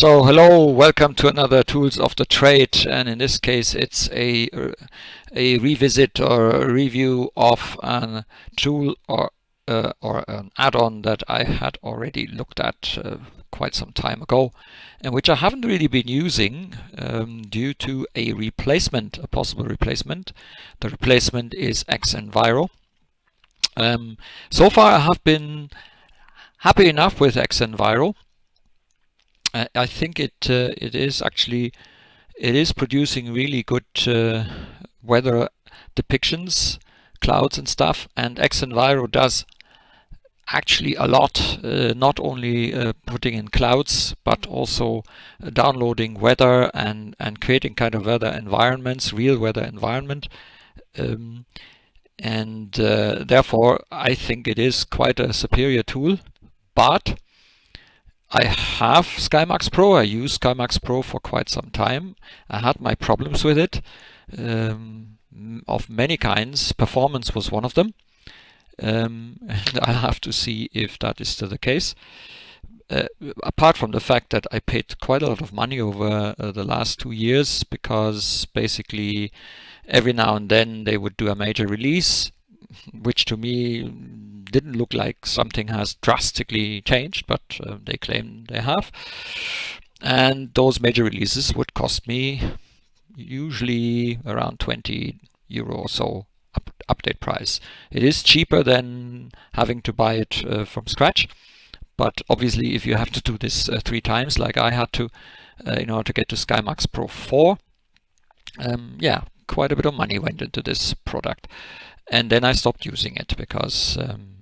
So hello, welcome to another Tools of the Trade, and in this case it's a revisit or a review of a tool or an add-on that I had already looked at quite some time ago, and which I haven't really been using due to a replacement, a possible replacement. The replacement is xEnviro. So far I have been happy enough with xEnviro. I think it is producing really good weather depictions, clouds and stuff, and xEnviro does actually a lot, not only putting in clouds but also downloading weather and creating kind of weather environments, real weather environment, and therefore I think it is quite a superior tool. But I have SkyMAXX Pro. I use SkyMAXX Pro for quite some time. I had my problems with it, of many kinds. Performance was one of them. And I have to see if that is still the case. Apart from the fact that I paid quite a lot of money over the last 2 years, because basically every now and then they would do a major release, which to me didn't look like something has drastically changed, but they claim they have. And those major releases would cost me usually around €20 or so update price. It is cheaper than having to buy it from scratch, but obviously if you have to do this 3 times like I had to in order to get to SkyMAXX Pro 4, yeah, quite a bit of money went into this product. And then I stopped using it because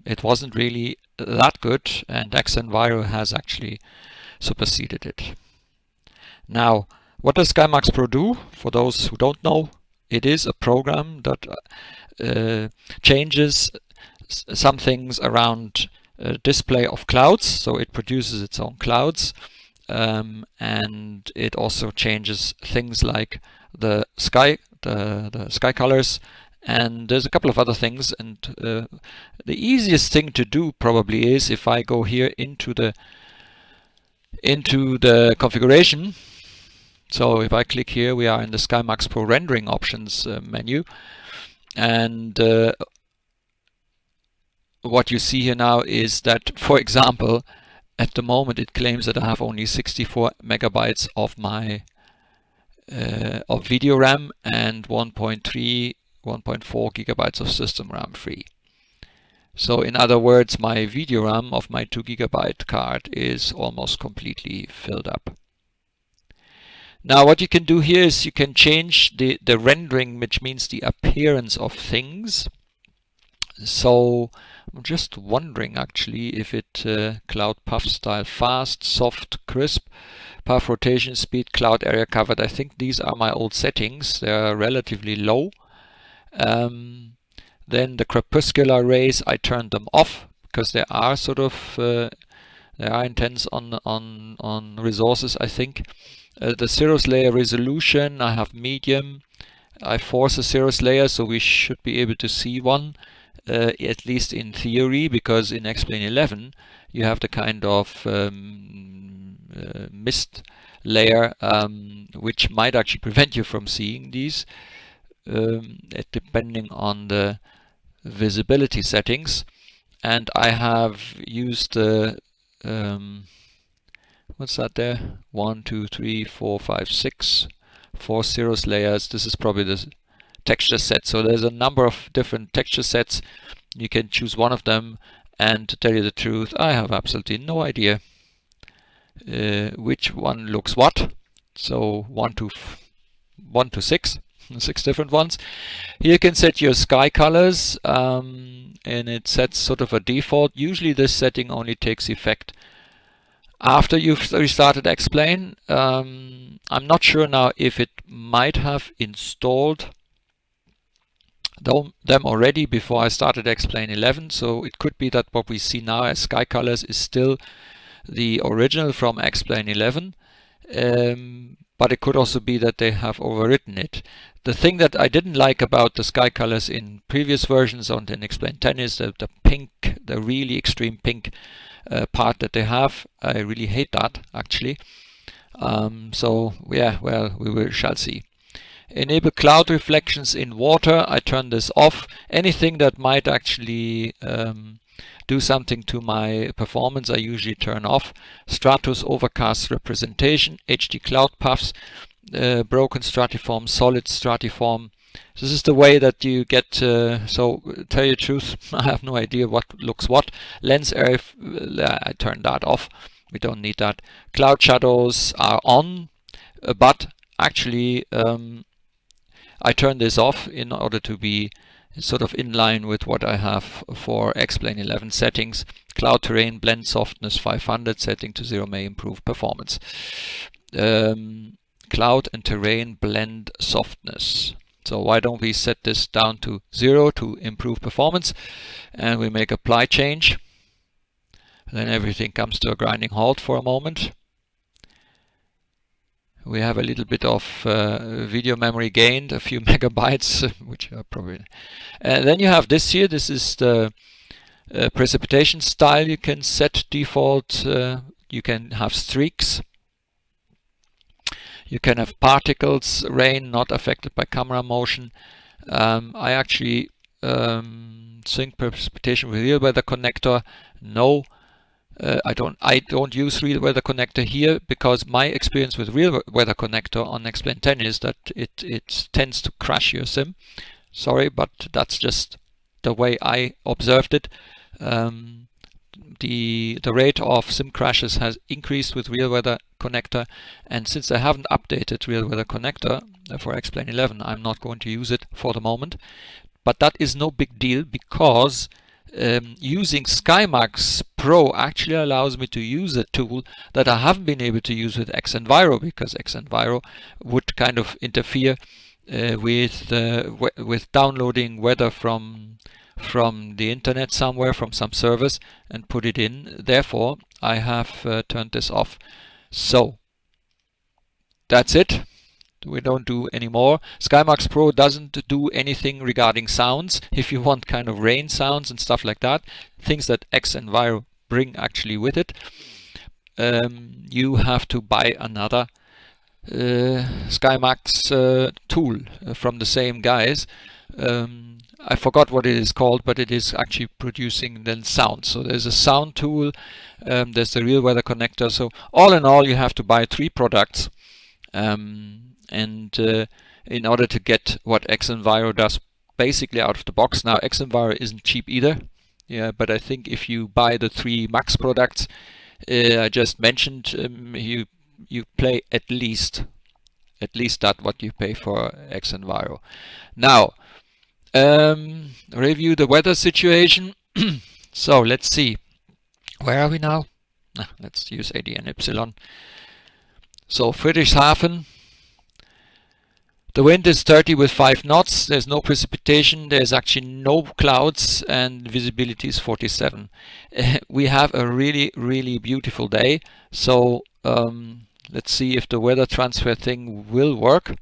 it wasn't really that good, and xEnviro has actually superseded it. Now, what does SkyMAXX Pro do? For those who don't know, it is a program that changes some things around display of clouds. So it produces its own clouds, and it also changes things like the sky, the sky colors. And there's a couple of other things, and the easiest thing to do probably is if I go here into the configuration. So if I click here, we are in the SkyMAXX Pro rendering options menu, and what you see here now is that, for example, at the moment it claims that I have only 64 megabytes of my of video RAM and 1.4 gigabytes of system RAM free. So in other words, my video RAM of my 2 gigabyte card is almost completely filled up. Now what you can do here is you can change the rendering, which means the appearance of things. So I'm just wondering actually if it cloud puff style, fast, soft, crisp, puff rotation speed, cloud area covered. I think these are my old settings. They are relatively low. Then the crepuscular rays, I turned them off because they are sort of they are intense on resources, I think. The Cirrus layer resolution, I have medium. I force a Cirrus layer, so we should be able to see one, at least in theory, because in XP11 you have the kind of mist layer which might actually prevent you from seeing these. Depending on the visibility settings, and I have used what's that there? 1, 2, 3, 4, 5, 6, 4 Cirrus layers. This is probably the texture set. So there's a number of different texture sets. You can choose one of them, and to tell you the truth, I have absolutely no idea which one looks what. So 1 to 6. 6 different ones. Here you can set your sky colors, and it sets sort of a default. Usually this setting only takes effect after you've restarted X-Plane. I'm not sure now if it might have installed them already before I started XP11, so it could be that what we see now as sky colors is still the original from XP11. But it could also be that they have overwritten it. The thing that I didn't like about the sky colors in previous versions on the XP10 is the pink, the really extreme pink part that they have. I really hate that, actually. So yeah, well, shall see. Enable cloud reflections in water. I turn this off. Anything that might actually do something to my performance, I usually turn off. Stratus overcast representation, HD cloud paths, broken stratiform, solid stratiform. This is the way that you get, so tell you the truth, I have no idea what looks what. Lens area, I turn that off. We don't need that. Cloud shadows are on, but actually I turn this off in order to be sort of in line with what I have for XP11 settings. Cloud terrain blend softness 500, setting to 0 may improve performance. Cloud and terrain blend softness. So why don't we set this down to 0 to improve performance, and we make apply change. Then everything comes to a grinding halt for a moment. We have a little bit of video memory gained, a few megabytes, which are probably... then you have this here. This is the precipitation style. You can set default. You can have streaks. You can have particles, rain, not affected by camera motion. I actually sync precipitation with RealWeather Connector. No. I don't use RealWeather Connector here because my experience with RealWeather Connector on XP10 is that it tends to crash your sim. Sorry, but that's just the way I observed it. The rate of sim crashes has increased with RealWeather Connector, and since I haven't updated RealWeather Connector for XP11, I'm not going to use it for the moment. But that is no big deal because using SkyMAXX Pro actually allows me to use a tool that I haven't been able to use with xEnviro, because xEnviro would kind of interfere with downloading weather from the internet somewhere, from some service, and put it in. Therefore, I have turned this off. So that's it. We don't do any more. SkyMAXX Pro doesn't do anything regarding sounds. If you want kind of rain sounds and stuff like that, things that xEnviro bring actually with it, you have to buy another SkyMAXX tool from the same guys. I forgot what it is called, but it is actually producing then sound. So there's a sound tool, there's the RealWeather Connector. So all in all, you have to buy 3 products. In order to get what xEnviro does basically out of the box. Now xEnviro isn't cheap either, yeah, but I think if you buy the 3 Max products I just mentioned, you pay at least that what you pay for xEnviro. Now review the weather situation. So let's see, where are we now? Let's use ADN Epsilon. So Friedrichshafen, the wind is 30 with 5 knots, there's no precipitation, there's actually no clouds, and visibility is 47. We have a really, really beautiful day. So let's see if the weather transfer thing will work.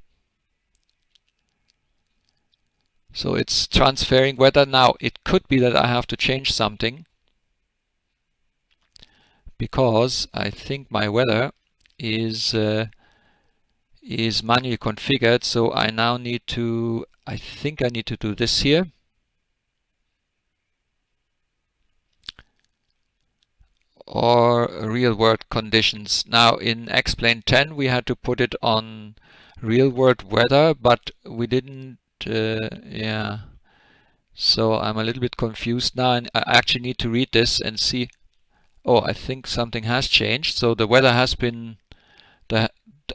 So it's transferring weather. Now it could be that I have to change something, because I think my weather is manually configured. So I now need to, I think I need to do this here. Or real world conditions. Now in XP10 we had to put it on real world weather, but we didn't, yeah. So I'm a little bit confused now, and I actually need to read this and see. Oh, I think something has changed. So the weather has been,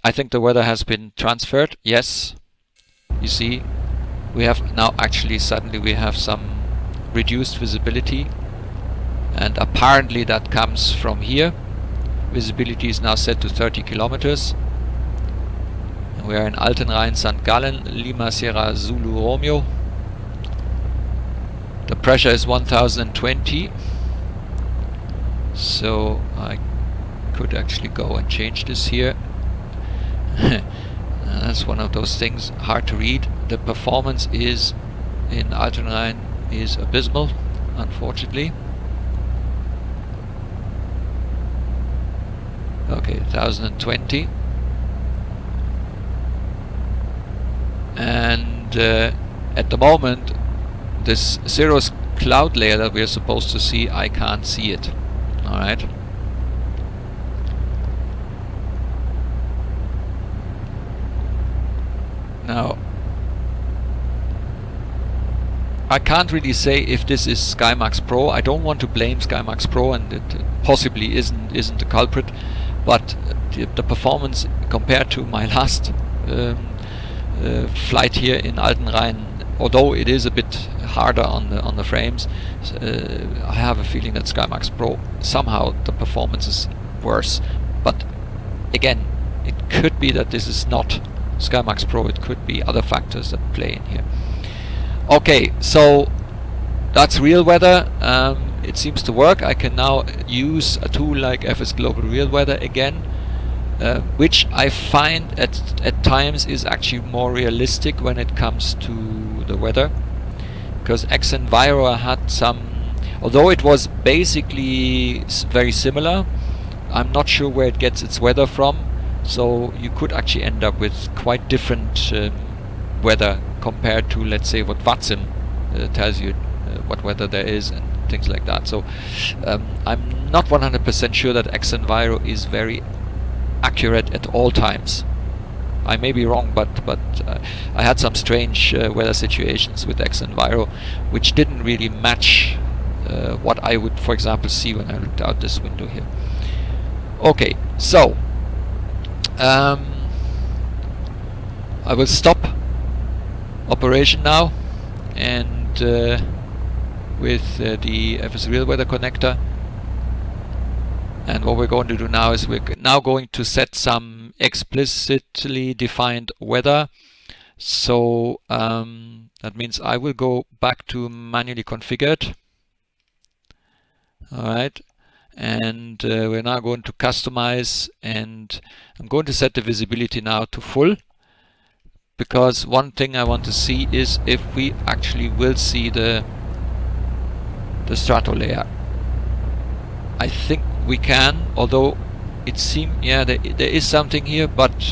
I think the weather has been transferred. Yes, you see, we have now actually suddenly we have some reduced visibility, and apparently that comes from here. Visibility is now set to 30 kilometers. And we are in Altenrhein, St. Gallen, Lima Sierra Zulu Romeo. The pressure is 1020. So I could actually go and change this here. That's one of those things hard to read. The performance is in Altenrhein is abysmal, unfortunately. Okay, 1020. and at the moment this Cirrus cloud layer that we are supposed to see, I can't see it. Alright. Now I can't really say if this is SkyMAXX Pro. I don't want to blame SkyMAXX Pro, and it possibly isn't the culprit, but the performance compared to my last flight here in Altenrhein, although it is a bit harder on the frames, I have a feeling that SkyMAXX Pro, somehow the performance is worse. But again, it could be that this is not SkyMAXX Pro, it could be other factors that play in here. Okay, so that's RealWeather. It seems to work. I can now use a tool like FS Global RealWeather again, which I find at times is actually more realistic when it comes to the weather, because xEnviro had some, although it was basically very similar, I'm not sure where it gets its weather from, so you could actually end up with quite different weather compared to, let's say, what Watsim tells you what weather there is and things like that. So I'm not 100% sure that xEnviro is very accurate at all times. I may be wrong, but I had some strange weather situations with xEnviro which didn't really match what I would, for example, see when I looked out this window here. Okay, so I will stop operation now, and with the FS RealWeather Connector, and what we're going to do now is we're now going to set some explicitly defined weather. So that means I will go back to manually configured. Alright, and we're now going to customize, and I'm going to set the visibility now to full, because one thing I want to see is if we actually will see the strato layer. I think we can, although it seems, yeah, there is something here, but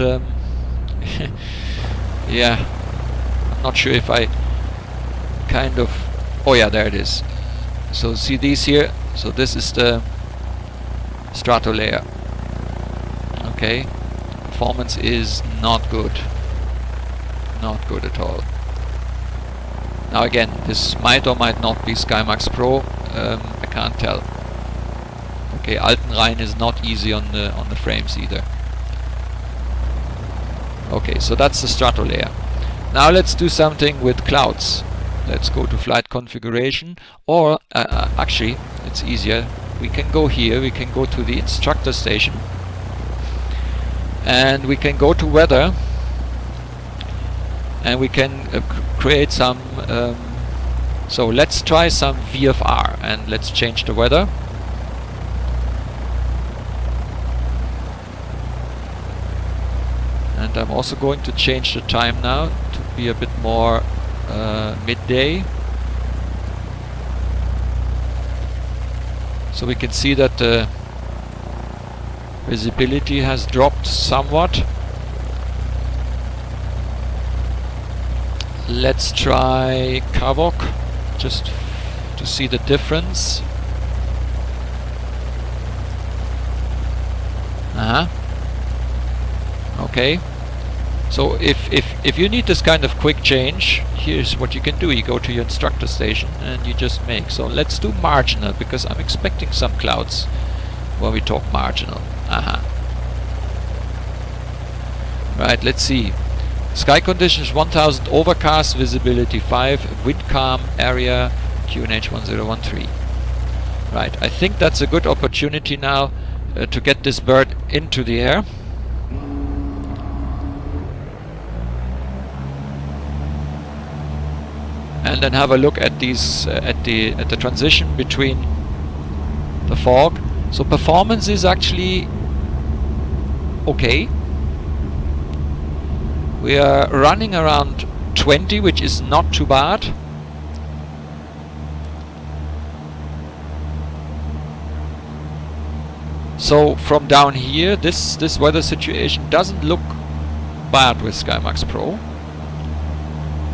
yeah, I'm not sure if I kind of, oh yeah, there it is. So see these here, so this is the strato layer. Okay, performance is not good. Not good at all. Now again, this might or might not be SkyMAXX Pro. I can't tell. Okay, Altenrhein is not easy on the frames either. Okay, so that's the strato layer. Now let's do something with clouds. Let's go to flight configuration, or actually it's easier. We can go here. We can go to the instructor station, and we can go to weather. And we can create some, so let's try some VFR, and let's change the weather. And I'm also going to change the time now to be a bit more midday. So we can see that the visibility has dropped somewhat. Let's try Kavok, just to see the difference. Okay. So if you need this kind of quick change, here's what you can do. You go to your instructor station and you just make. So let's do marginal, because I'm expecting some clouds when we talk marginal. Right, let's see. Sky conditions 1000, overcast, visibility 5, wind calm, area QNH 1013. Right, I think that's a good opportunity now to get this bird into the air. And then have a look at these at the transition between the fog. So performance is actually okay. We are running around 20, which is not too bad. So from down here, this weather situation doesn't look bad with SkyMAXX Pro.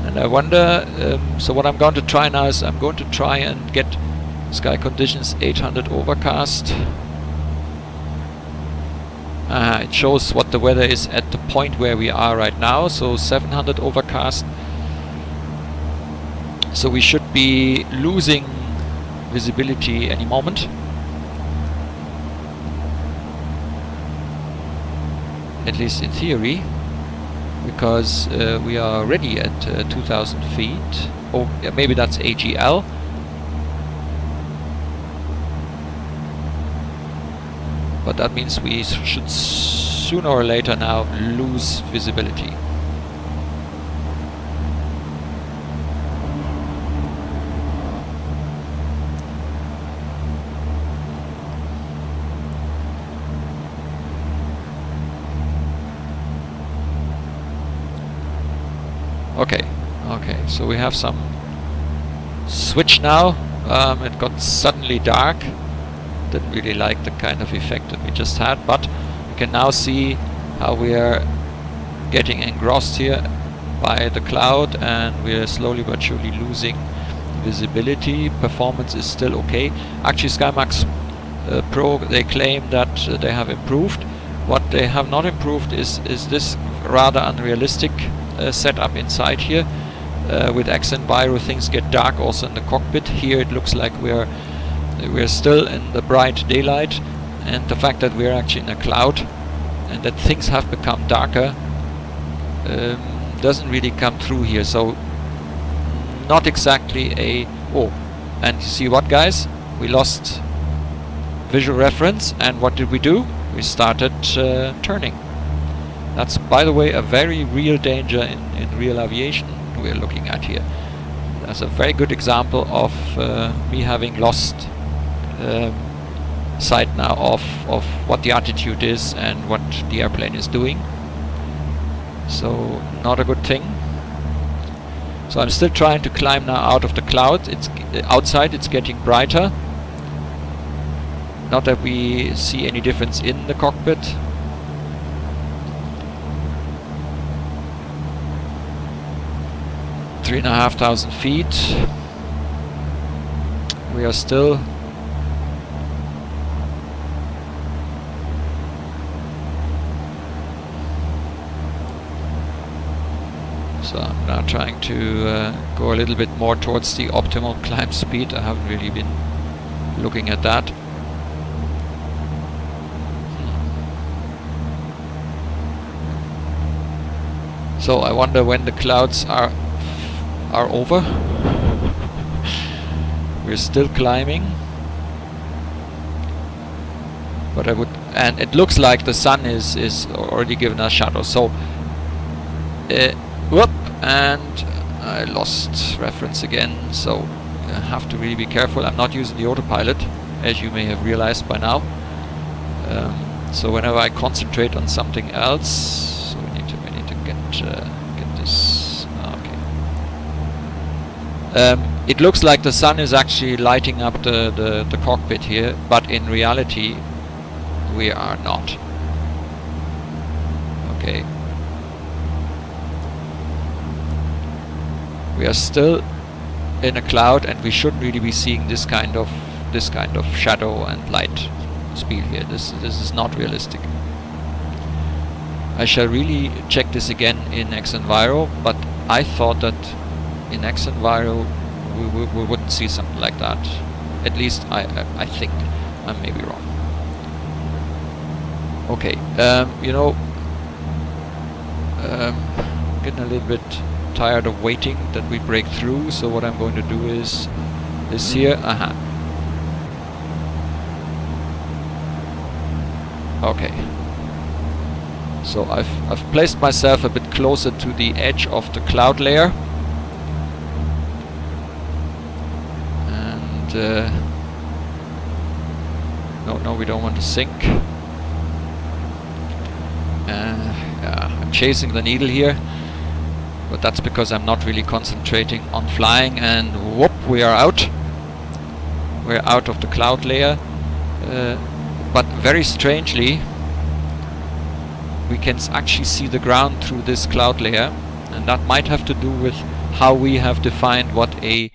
And I wonder, so what I'm going to try now is I'm going to try and get sky conditions 800 overcast. It shows what the weather is at the point where we are right now, so 700 overcast. So we should be losing visibility any moment. At least in theory, because we are already at 2000 feet. Oh, yeah, maybe that's AGL. But that means we should sooner or later now lose visibility. Okay, so we have some switch now. It got suddenly dark. Didn't really like the kind of effect that we just had, but you can now see how we are getting engrossed here by the cloud, and we are slowly but surely losing visibility. Performance is still okay. Actually, SkyMAXX Pro, they claim that they have improved. What they have not improved is this rather unrealistic setup inside here. With xEnviro, things get dark also in the cockpit. Here it looks like we're still in the bright daylight, and the fact that we're actually in a cloud and that things have become darker doesn't really come through here. So not exactly a... Oh, and you see what, guys? We lost visual reference, and what did we do? We started turning. That's, by the way, a very real danger in real aviation we're looking at here. That's a very good example of me having lost sight now of what the attitude is and what the airplane is doing. So not a good thing. So I'm still trying to climb now out of the cloud. It's outside, it's getting brighter. Not that we see any difference in the cockpit. Three and a half thousand feet. We are still so I'm now trying to go a little bit more towards the optimal climb speed. I haven't really been looking at that. So I wonder when the clouds are over. We're still climbing, but and it looks like the sun is already giving us shadow. So whoop, and I lost reference again. So I have to really be careful. I'm not using the autopilot, as you may have realized by now. So whenever I concentrate on something else, so we need to get this. Okay. It looks like the sun is actually lighting up the cockpit here, but in reality we are not. Okay. We are still in a cloud, and we shouldn't really be seeing this kind of shadow and light speed here. This is not realistic. I shall really check this again in xEnviro, but I thought that in xEnviro we wouldn't see something like that. At least I think. I may be wrong. Okay, you know, getting a little bit tired of waiting that we break through, so what I'm going to do is this here. Okay, so I've placed myself a bit closer to the edge of the cloud layer, and no, we don't want to sink. Yeah, I'm chasing the needle here, but that's because I'm not really concentrating on flying, and whoop, we are out. We're out of the cloud layer, but very strangely we can actually see the ground through this cloud layer, and that might have to do with how we have defined what a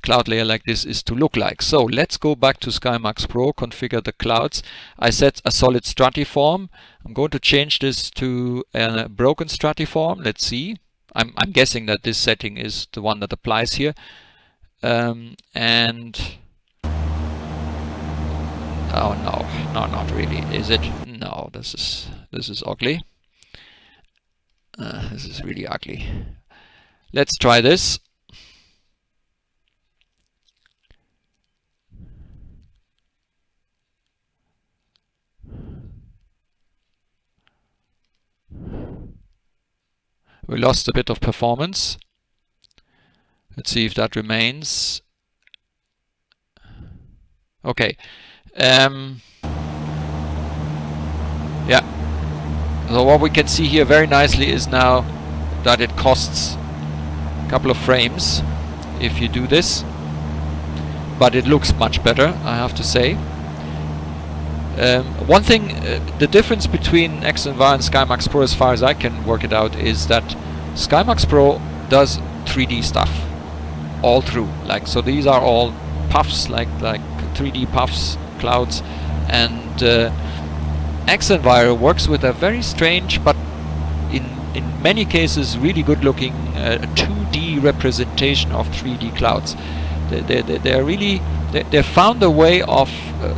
cloud layer like this is to look like. So let's go back to SkyMAXX Pro, configure the clouds. I set a solid stratiform. I'm going to change this to a broken stratiform. Let's see. I'm guessing that this setting is the one that applies here. And oh no, not really, is it? No, this is ugly. This is really ugly. Let's try this. We lost a bit of performance. Let's see if that remains. Okay. Yeah. So what we can see here very nicely is now that it costs a couple of frames if you do this, but it looks much better, I have to say. One thing, the difference between xEnviro and SkyMAXX Pro, as far as I can work it out, is that SkyMAXX Pro does 3D stuff all through. Like, so these are all puffs, like 3D puffs, clouds, and xEnviro works with a very strange, but in many cases really good looking 2D representation of 3D clouds. They're really, they found a way of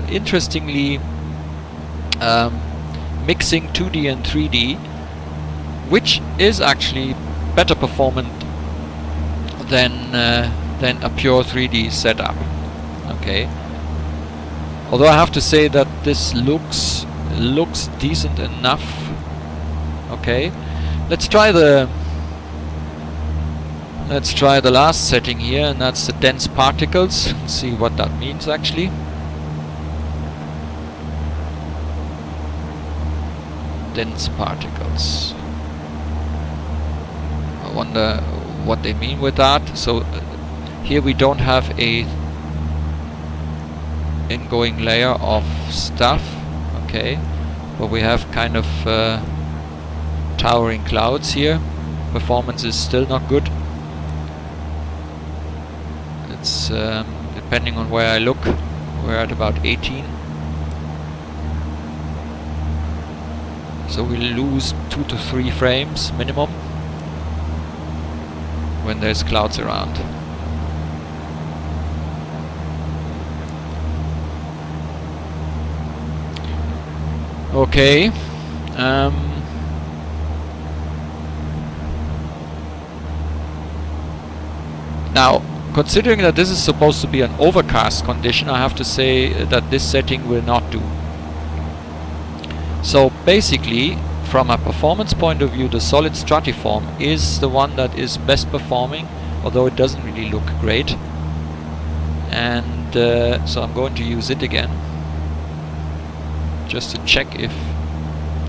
interestingly mixing 2D and 3D, which is actually better performant than a pure 3D setup. Okay. Although I have to say that this looks decent enough. Okay. Let's try the last setting here, and that's the dense particles. Let's see what that means actually. Dense particles. I wonder what they mean with that. So here we don't have a ingoing layer of stuff, okay, but we have kind of towering clouds here. Performance is still not good. It's depending on where I look, we're at about 18. So we lose 2 to 3 frames minimum when there's clouds around. Okay. Now, considering that this is supposed to be an overcast condition, I have to say that this setting will not do. So basically, from a performance point of view, the solid stratiform is the one that is best performing, although it doesn't really look great. And so I'm going to use it again, just to check if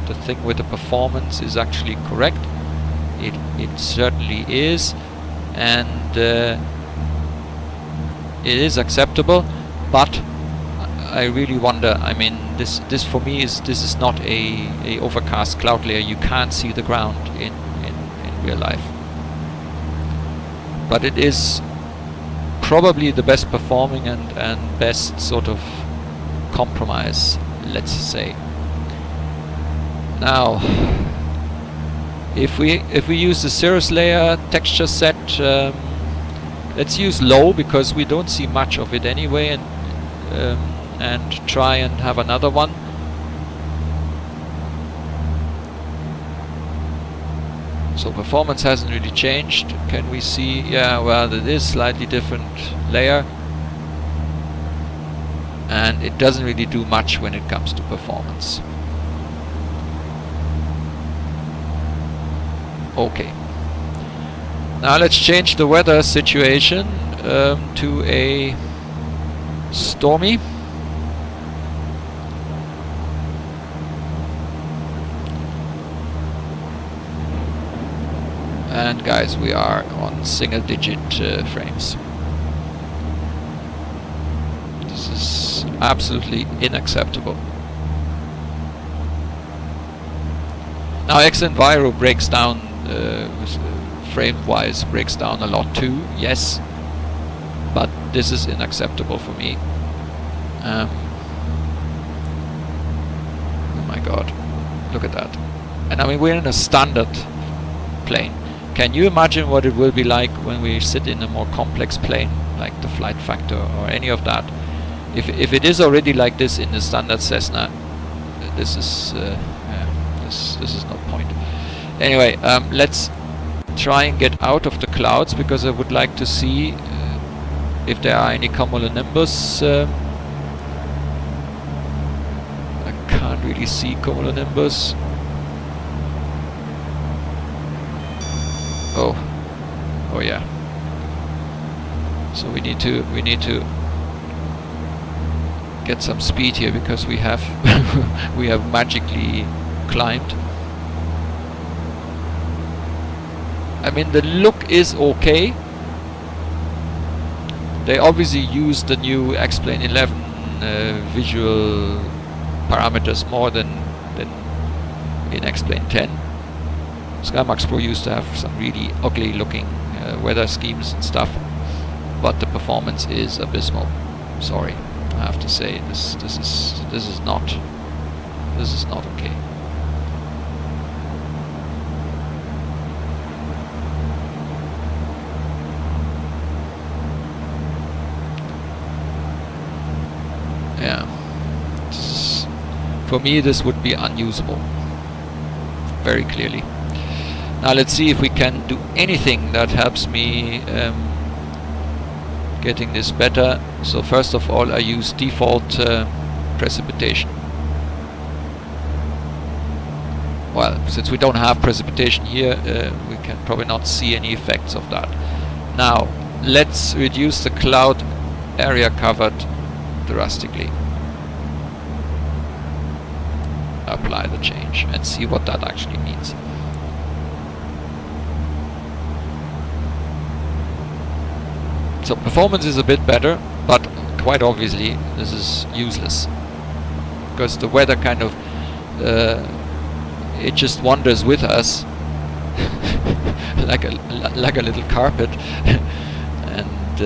the thing with the performance is actually correct. It certainly is, and it is acceptable, but I really wonder, I mean, this for me is not a overcast cloud layer. You can't see the ground in real life, but it is probably the best performing and best sort of compromise, let's say. Now, if we use the Cirrus layer texture set, let's use low because we don't see much of it anyway, and try and have another one. So performance hasn't really changed. Can we see? Yeah, well, it is slightly different layer, and it doesn't really do much when it comes to performance. Okay. Now let's change the weather situation to a stormy. And guys, we are on single-digit frames. This is absolutely unacceptable. Now xEnviro breaks down frame-wise breaks down a lot too. Yes, but this is unacceptable for me. Oh my god, look at that. And I mean, we're in a standard plane. Can you imagine what it will be like when we sit in a more complex plane, like the flight factor or any of that? If it is already like this in the standard Cessna, this is this is no point. Anyway, let's try and get out of the clouds, because I would like to see if there are any cumulonimbus. I can't really see cumulonimbus. Oh yeah. So we need to get some speed here, because we have we have magically climbed. I mean, the look is okay. They obviously used the new XP11 visual parameters more than in XP10. SkyMAXX Pro used to have some really ugly looking weather schemes and stuff, but the performance is abysmal. Sorry, I have to say, this is not okay. Yeah, for me this would be unusable, very clearly. Now let's see if we can do anything that helps me getting this better. So first of all, I use default precipitation. Well, since we don't have precipitation here, we can probably not see any effects of that. Now let's reduce the cloud area covered drastically. Apply the change and see what that actually means. So performance is a bit better, but quite obviously this is useless, because the weather kind of it just wanders with us like a little carpet, and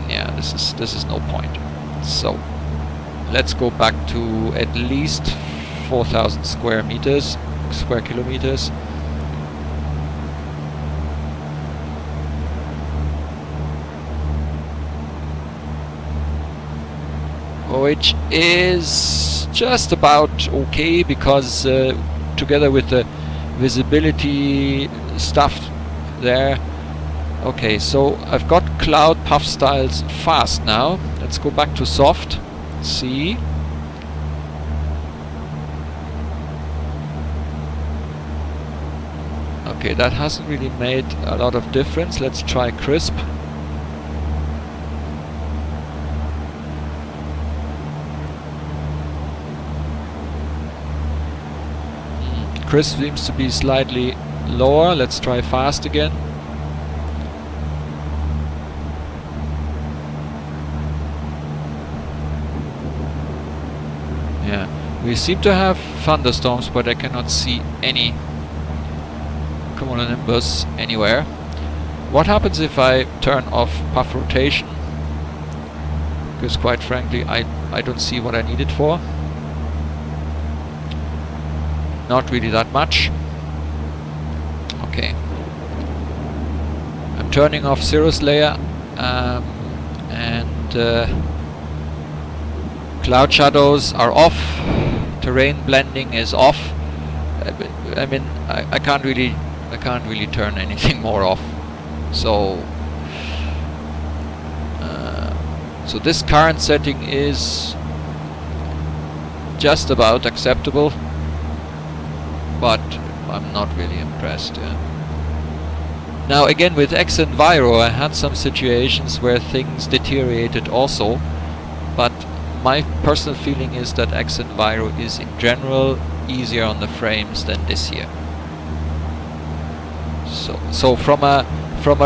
yeah, this is no point. So let's go back to at least 4,000 square kilometers. Which is just about okay, because together with the visibility stuff there. Okay, so I've got cloud puff styles fast now. Let's go back to soft. See. Okay, that hasn't really made a lot of difference. Let's try crisp. Crisp seems to be slightly lower. Let's try fast again. Yeah, we seem to have thunderstorms, but I cannot see any cumulonimbus anywhere. What happens if I turn off puff rotation? Because quite frankly, I don't see what I need it for. Not really that much. Okay. I'm turning off Cirrus layer, and cloud shadows are off. Terrain blending is off. I mean, I can't really turn anything more off. So so this current setting is just about acceptable, but I'm not really impressed. Now again, with xEnviro I had some situations where things deteriorated also, but my personal feeling is that xEnviro is in general easier on the frames than this here. So from a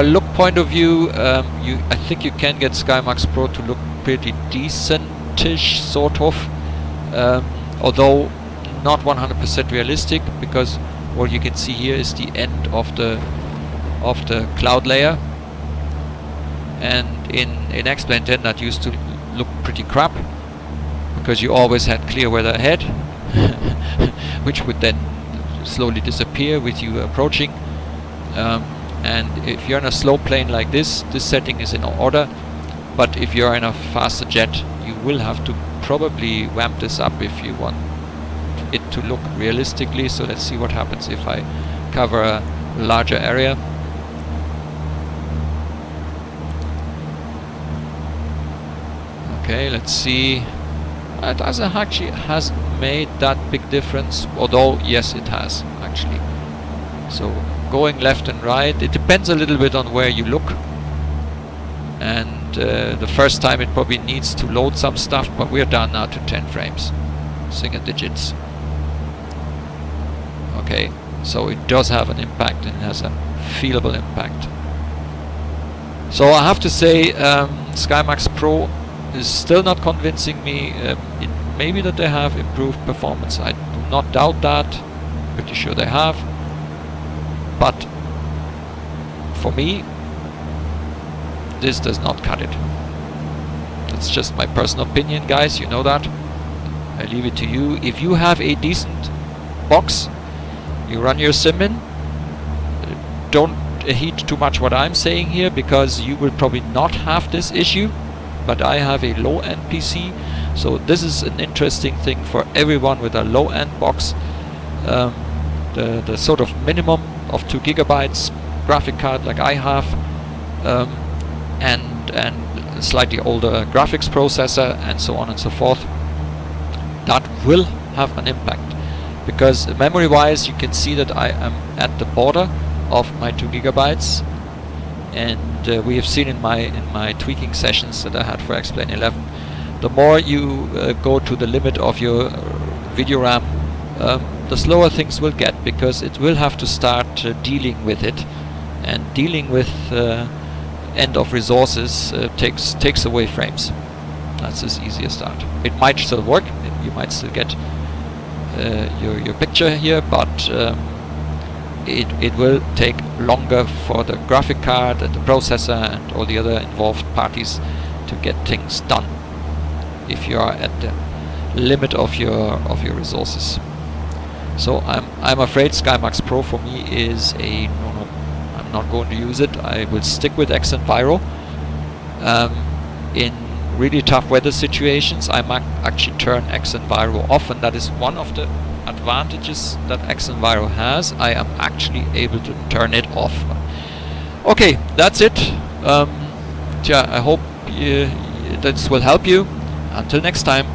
look point of view, I think you can get SkyMAXX Pro to look pretty decentish, sort of, although not 100% realistic, because what you can see here is the end of the cloud layer, and in XP11 that used to look pretty crap because you always had clear weather ahead which would then slowly disappear with you approaching, and if you're in a slow plane like this setting is in order, but if you're in a faster jet you will have to probably ramp this up if you want it to look realistically. So let's see what happens if I cover a larger area. Okay, let's see. It doesn't actually hasn't made that big difference, although yes it has actually. So going left and right, it depends a little bit on where you look, and the first time it probably needs to load some stuff, but we're down now to 10 frames, single digits. Okay, so it does have an impact, and it has a feelable impact. So I have to say SkyMAXX Pro is still not convincing me. It may be that they have improved performance, I do not doubt that, pretty sure they have, but for me this does not cut it. That's just my personal opinion, guys, you know that. I leave it to you. If you have a decent box, you run your sim in, don't heed too much what I'm saying here, because you will probably not have this issue, but I have a low-end PC, so this is an interesting thing for everyone with a low-end box. The sort of minimum of 2 gigabytes graphic card like I have, and a slightly older graphics processor and so on and so forth, that will have an impact, because memory wise you can see that I am at the border of my 2 gigabytes, and we have seen in my tweaking sessions that I had for XP11, the more you go to the limit of your video RAM, the slower things will get, because it will have to start dealing with it, and dealing with end of resources takes away frames. That's as easy as that. It might still work, you might still get your picture here, but it will take longer for the graphic card and the processor and all the other involved parties to get things done if you are at the limit of your resources. So I'm afraid SkyMAXX Pro for me is a no. I'm not going to use it. I will stick with xEnviro. In really tough weather situations I might actually turn xEnviro off, and that is one of the advantages that xEnviro has. I am actually able to turn it off. Okay, that's it. I hope this will help you. Until next time.